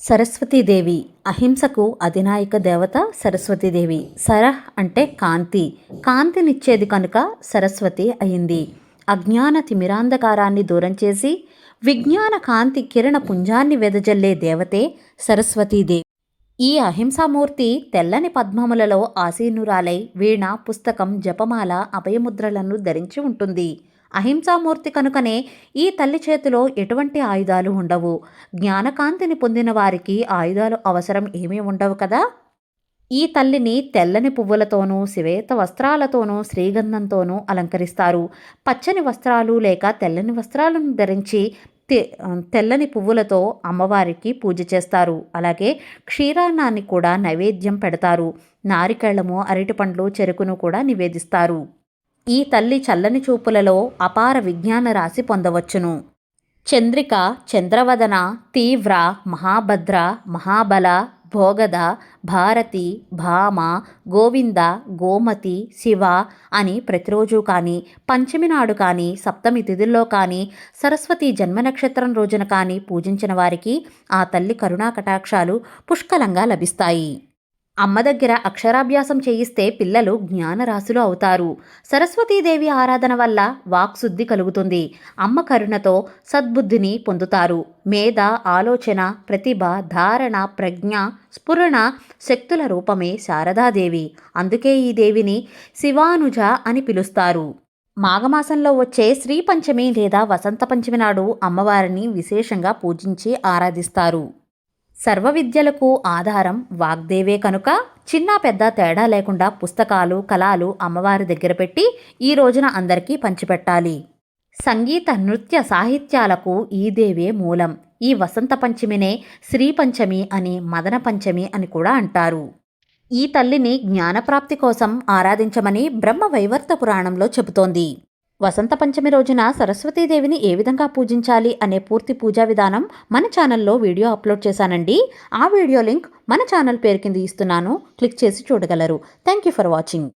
సరస్వతీదేవి అహింసకు అధినాయక దేవత సరస్వతీదేవి. సరహ్ అంటే కాంతి, కాంతినిచ్చేది కనుక సరస్వతి అయింది. అజ్ఞాన తిమిరాంధకారాన్ని దూరం చేసి విజ్ఞాన కాంతి కిరణ పుంజాన్ని వెదజల్లే దేవతే సరస్వతీదేవి. ఈ అహింసామూర్తి తెల్లని పద్మములలో ఆసీనురాలై వీణ, పుస్తకం, జపమాల, అభయముద్రలను ధరించి ఉంటుంది. అహింసామూర్తి కనుకనే ఈ తల్లి చేతిలో ఎటువంటి ఆయుధాలు ఉండవు. జ్ఞానకాంతిని పొందిన వారికి ఆయుధాలు అవసరం ఏమీ ఉండవు కదా. ఈ తల్లిని తెల్లని పువ్వులతోనూ శ్వేత వస్త్రాలతోనూ శ్రీగంధంతోనూ అలంకరిస్తారు. పచ్చని వస్త్రాలు లేక తెల్లని వస్త్రాలను ధరించి తెల్లని పువ్వులతో అమ్మవారికి పూజ చేస్తారు. అలాగే క్షీరాన్నాన్ని కూడా నైవేద్యం పెడతారు. నారికేళము, అరటిపండ్లు, చెరుకును కూడా నివేదిస్తారు. ఈ తల్లి చల్లని చూపులలో అపార విజ్ఞాన రాశి పొందవచ్చును. చంద్రిక, చంద్రవదన, తీవ్ర, మహాభద్ర, మహాబల, భోగద, భారతి, భామ, గోవింద, గోమతి, శివ అని ప్రతిరోజు కానీ, పంచమి నాడు కానీ, సప్తమి తిథుల్లో కానీ, సరస్వతి జన్మ నక్షత్రం రోజున కానీ పూజించిన వారికి ఆ తల్లి కరుణా కటాక్షాలు పుష్కలంగా లభిస్తాయి. అమ్మ దగ్గర అక్షరాభ్యాసం చేయిస్తే పిల్లలు జ్ఞానరాశులు అవుతారు. సరస్వతీదేవి ఆరాధన వల్ల వాక్శుద్ధి కలుగుతుంది. అమ్మ కరుణతో సద్బుద్ధిని పొందుతారు. మేధ, ఆలోచన, ప్రతిభ, ధారణ, ప్రజ్ఞ, స్ఫురణ శక్తుల రూపమే శారదాదేవి. అందుకే ఈ దేవిని శివానుజ అని పిలుస్తారు. మాఘమాసంలో వచ్చే శ్రీ పంచమి లేదా వసంత పంచమి నాడు అమ్మవారిని విశేషంగా పూజించి ఆరాధిస్తారు. సర్వ విద్యలకు ఆధారం వాగ్దేవే కనుక చిన్న పెద్ద తేడా లేకుండా పుస్తకాలు, కళాలు అమ్మవారి దగ్గర పెట్టి ఈ రోజున అందరికీ పంచిపెట్టాలి. సంగీత, నృత్య, సాహిత్యాలకు ఈ దేవే మూలం. ఈ వసంత పంచమినే శ్రీ పంచమి అని, మదన పంచమి అని కూడా అంటారు. ఈ తల్లిని జ్ఞానప్రాప్తి కోసం ఆరాధించమని బ్రహ్మ వైవర్త పురాణంలో చెబుతోంది. వసంత పంచమి రోజున సరస్వతీదేవిని ఏ విధంగా పూజించాలి అనే పూర్తి పూజా విధానం మన ఛానల్లో వీడియో అప్లోడ్ చేశానండి. ఆ వీడియో లింక్ మన ఛానల్ పేరు కింద ఇస్తున్నాను, క్లిక్ చేసి చూడగలరు. Thank you for watching.